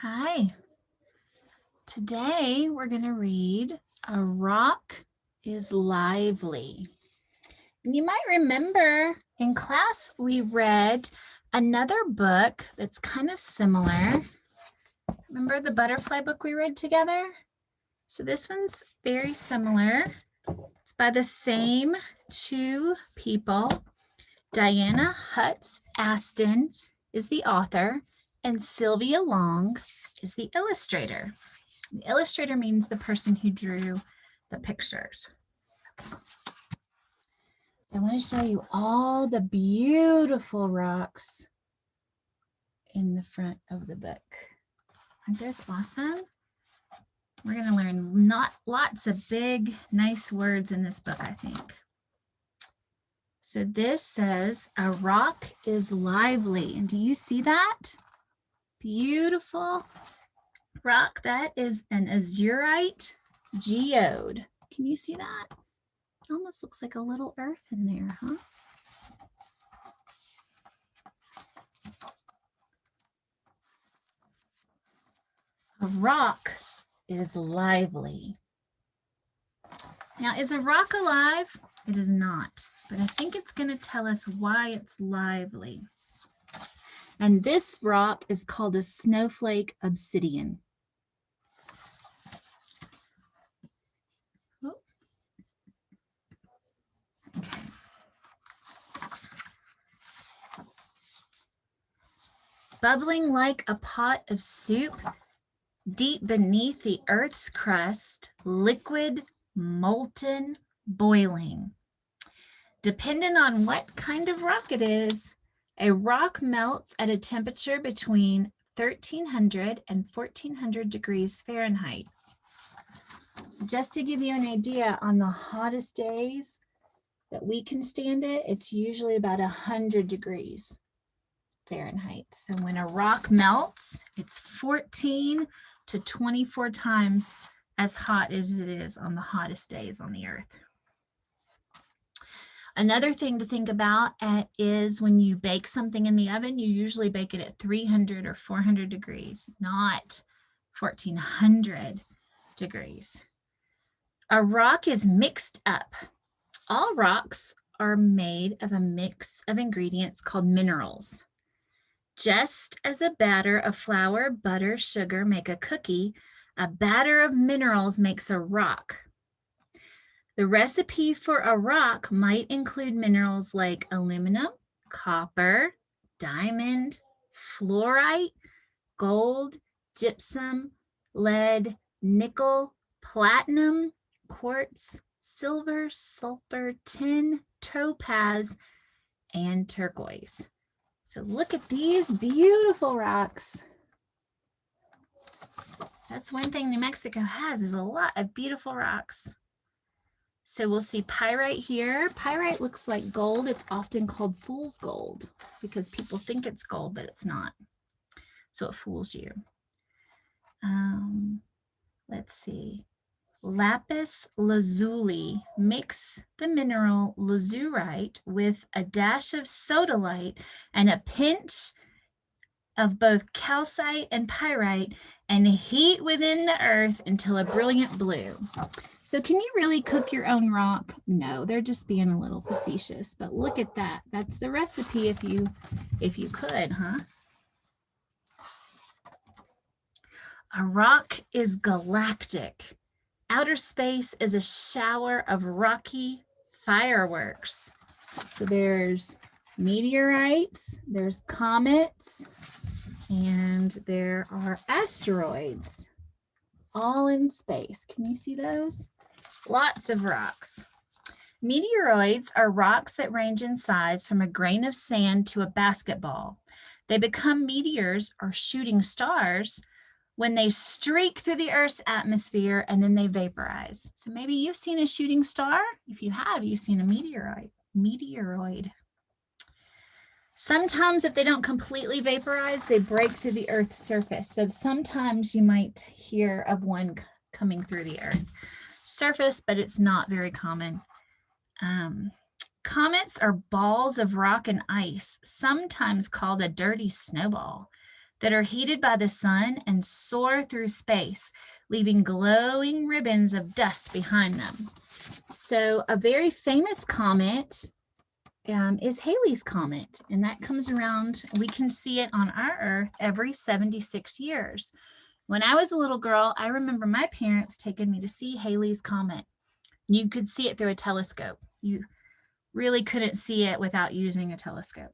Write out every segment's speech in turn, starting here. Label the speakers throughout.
Speaker 1: Hi. Today we're going to read A Rock is Lively. And you might remember in class we read another book that's kind of similar. Remember the butterfly book we read together? So this one's very similar. It's by the same two people. Diana Hutz Aston is the author, and Sylvia Long is the illustrator. The illustrator means the person who drew the pictures. Okay. So I want to show you all the beautiful rocks in the front of the book. Aren't those awesome? We're going to learn lots of big, nice words in this book, I think. So this says, a rock is lively. And do you see that? Beautiful rock. That is an azurite geode. Can you see that? It almost looks like a little earth in there, huh? A rock is lively. Now, is a rock alive? It is not, but I think it's going to tell us why it's lively. And this rock is called a snowflake obsidian. Oh. Okay. Bubbling like a pot of soup, deep beneath the earth's crust, liquid, molten, boiling. Depending on what kind of rock it is, a rock melts at a temperature between 1300 and 1400 degrees Fahrenheit. So just to give you an idea, on the hottest days that we can stand it, it's usually about 100 degrees Fahrenheit. So when a rock melts, it's 14 to 24 times as hot as it is on the hottest days on the earth. Another thing to think about is when you bake something in the oven, you usually bake it at 300 or 400 degrees, not 1400 degrees. A rock is mixed up. All rocks are made of a mix of ingredients called minerals. Just as a batter of flour, butter, sugar make a cookie, a batter of minerals makes a rock. The recipe for a rock might include minerals like aluminum, copper, diamond, fluorite, gold, gypsum, lead, nickel, platinum, quartz, silver, sulfur, tin, topaz, and turquoise. So look at these beautiful rocks. That's one thing New Mexico has, is a lot of beautiful rocks. So we'll see pyrite here. Pyrite looks like gold. It's often called fool's gold because people think it's gold, but it's not. So it fools you. Let's see. Lapis lazuli. Mix the mineral lazurite with a dash of sodalite and a pinch of both calcite and pyrite and heat within the earth until a brilliant blue. So can you really cook your own rock? No, they're just being a little facetious, but look at that. That's the recipe if you could, huh? A rock is galactic. Outer space is a shower of rocky fireworks. So there's meteorites, there's comets, and there are asteroids, all in space. Can you see those? Lots of rocks. Meteoroids are rocks that range in size from a grain of sand to a basketball. They become meteors or shooting stars when they streak through the Earth's atmosphere and then they vaporize. So maybe you've seen a shooting star. If you have, you've seen a meteoroid. Sometimes if they don't completely vaporize, they break through the Earth's surface. So sometimes you might hear of one coming through the Earth surface, but it's not very common. Comets are balls of rock and ice, sometimes called a dirty snowball. that are heated by the sun and soar through space, leaving glowing ribbons of dust behind them. So a very famous comet is Halley's Comet, and that comes around, we can see it on our Earth every 76 years. When I was a little girl, I remember my parents taking me to see Halley's Comet. You could see it through a telescope. You really couldn't see it without using a telescope.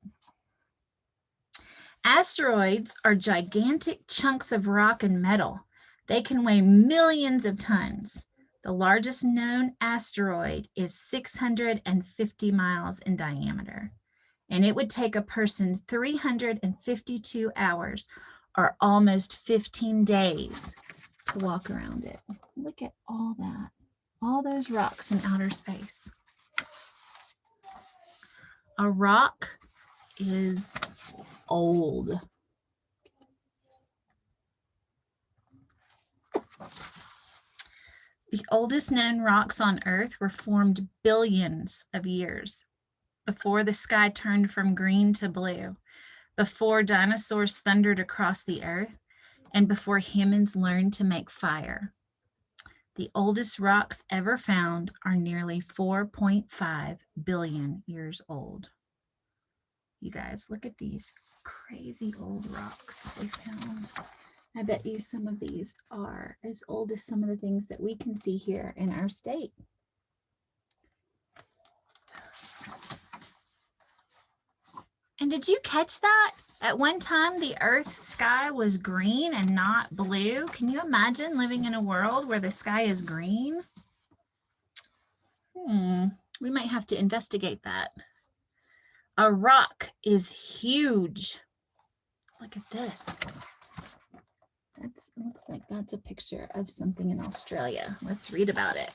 Speaker 1: Asteroids are gigantic chunks of rock and metal. They can weigh millions of tons. The largest known asteroid is 650 miles in diameter, and it would take a person 352 hours or almost 15 days to walk around it. Look at all that, all those rocks in outer space. A rock is old. The oldest known rocks on Earth were formed billions of years before the sky turned from green to blue, before dinosaurs thundered across the Earth, and before humans learned to make fire. The oldest rocks ever found are nearly 4.5 billion years old. You guys, look at these crazy old rocks they found. I bet you some of these are as old as some of the things that we can see here in our state. And did you catch that? At one time, the Earth's sky was green and not blue. Can you imagine living in a world where the sky is green? We might have to investigate that. A rock is huge. Look at this. It looks like that's a picture of something in Australia. Let's read about it.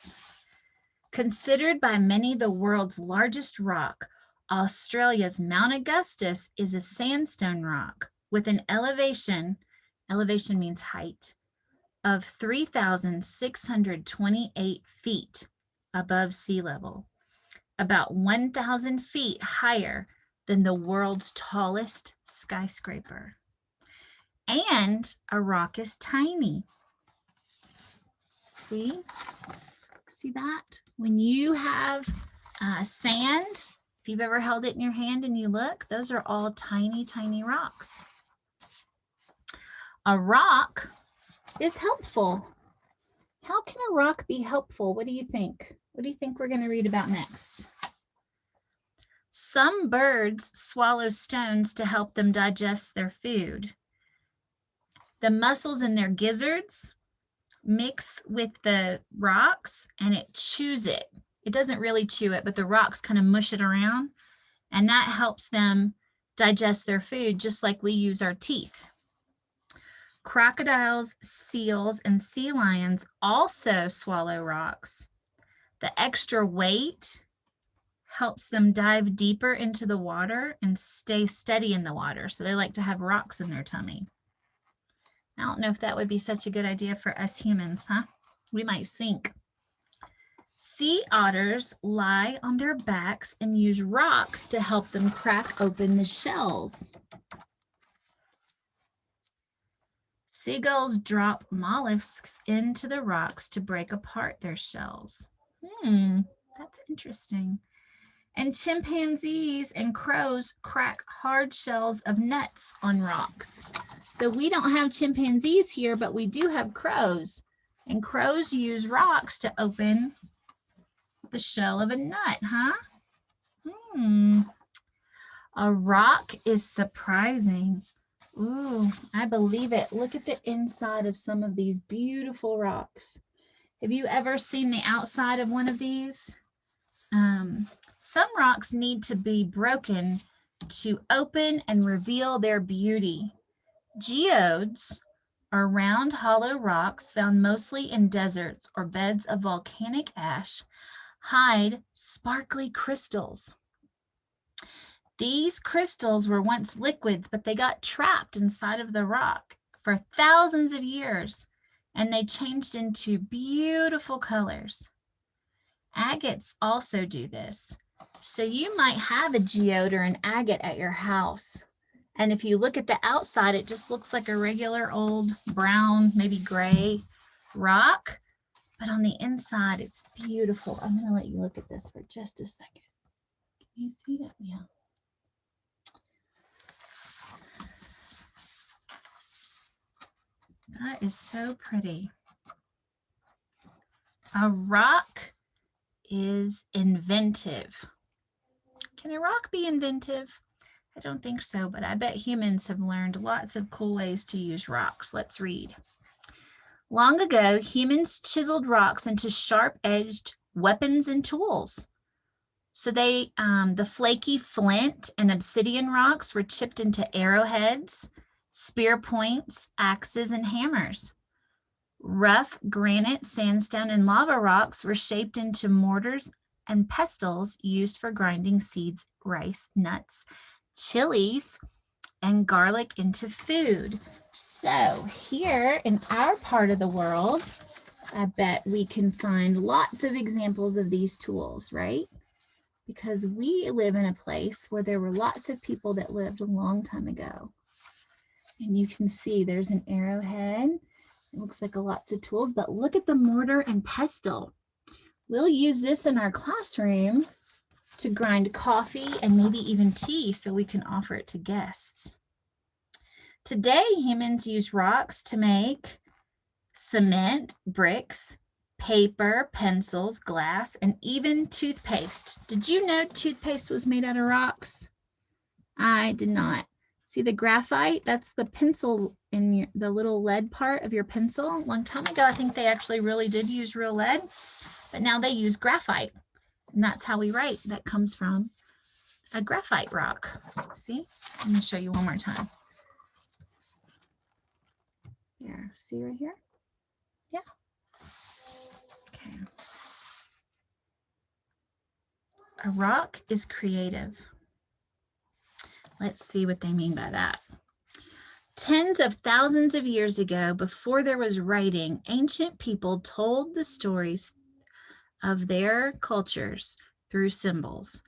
Speaker 1: Considered by many the world's largest rock, Australia's Mount Augustus is a sandstone rock with an elevation means height, of 3,628 feet above sea level, about 1,000 feet higher than the world's tallest skyscraper. And a rock is tiny. See that? When you have sand, if you've ever held it in your hand and you look, those are all tiny, tiny rocks. A rock is helpful. How can a rock be helpful? What do you think? What do you think we're going to read about next? Some birds swallow stones to help them digest their food. The muscles in their gizzards mix with the rocks and it chews it. It doesn't really chew it, but the rocks kind of mush it around, and that helps them digest their food just like we use our teeth. Crocodiles, seals, and sea lions also swallow rocks. The extra weight helps them dive deeper into the water and stay steady in the water, so they like to have rocks in their tummy. I don't know if that would be such a good idea for us humans, huh? We might sink. Sea otters lie on their backs and use rocks to help them crack open the shells. Seagulls drop mollusks into the rocks to break apart their shells. That's interesting. And chimpanzees and crows crack hard shells of nuts on rocks. So we don't have chimpanzees here, but we do have crows. And crows use rocks to open the shell of a nut, huh? A rock is surprising. Ooh, I believe it. Look at the inside of some of these beautiful rocks. Have you ever seen the outside of one of these? Some rocks need to be broken to open and reveal their beauty. Geodes are round, hollow rocks found mostly in deserts or beds of volcanic ash, hide sparkly crystals. These crystals were once liquids, but they got trapped inside of the rock for thousands of years, and they changed into beautiful colors. Agates also do this. So you might have a geode or an agate at your house, And if you look at the outside, it just looks like a regular old brown, maybe gray rock. But on the inside, it's beautiful. I'm going to let you look at this for just a second. Can you see it? Yeah. That is so pretty. A rock is inventive. Can a rock be inventive? I don't think so, but I bet humans have learned lots of cool ways to use rocks. Let's read. Long ago, humans chiseled rocks into sharp-edged weapons and tools. So the flaky flint and obsidian rocks were chipped into arrowheads, spear points, axes, and hammers. Rough granite, sandstone, and lava rocks were shaped into mortars and pestles used for grinding seeds, rice, nuts, chilies, and garlic into food. So here in our part of the world, I bet we can find lots of examples of these tools, right? Because we live in a place where there were lots of people that lived a long time ago. And you can see there's an arrowhead. It looks like lots of tools, but look at the mortar and pestle. We'll use this in our classroom to grind coffee and maybe even tea so we can offer it to guests. Today, humans use rocks to make cement, bricks, paper, pencils, glass, and even toothpaste. Did you know toothpaste was made out of rocks? I did not. See the graphite? That's the pencil in the little lead part of your pencil. A long time ago, I think they actually really did use real lead, but now they use graphite. And that's how we write. That comes from a graphite rock. See? Let me show you one more time. Here, see right here? Yeah. Okay. A rock is creative. Let's see what they mean by that. Tens of thousands of years ago, before there was writing, ancient people told the stories of their cultures through symbols.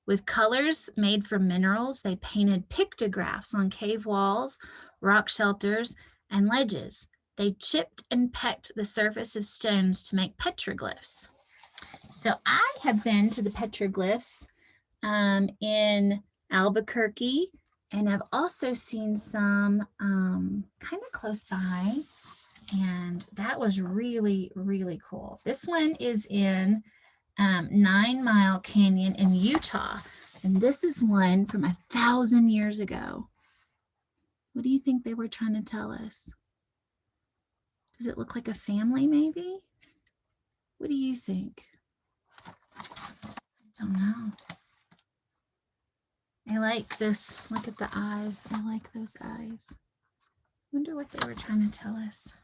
Speaker 1: With colors made from minerals, they painted pictographs on cave walls, rock shelters, and ledges. They chipped and pecked the surface of stones to make petroglyphs. So I have been to the petroglyphs in Albuquerque, and I've also seen some kind of close by, and that was really, really cool. This one is in 9 Mile Canyon in Utah, and this is one from 1,000 years ago. What do you think they were trying to tell us? Does it look like a family maybe? What do you think? I don't know. I like this. Look at the eyes. I like those eyes. Wonder what they were trying to tell us.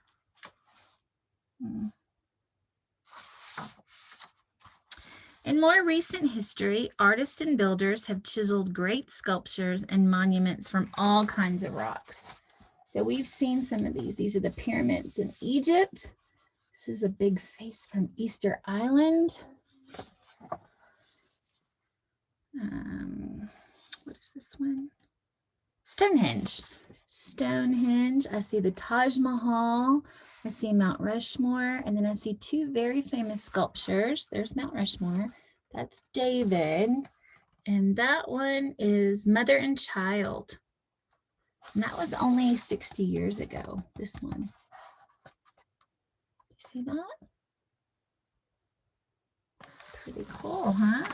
Speaker 1: In more recent history, artists and builders have chiseled great sculptures and monuments from all kinds of rocks. So we've seen some of these. These are the pyramids in Egypt. This is a big face from Easter Island. What is this one? Stonehenge. Stonehenge. I see the Taj Mahal. I see Mount Rushmore. And then I see two very famous sculptures. There's Mount Rushmore. That's David. And that one is Mother and Child. And that was only 60 years ago, this one. You see that? Pretty cool, huh?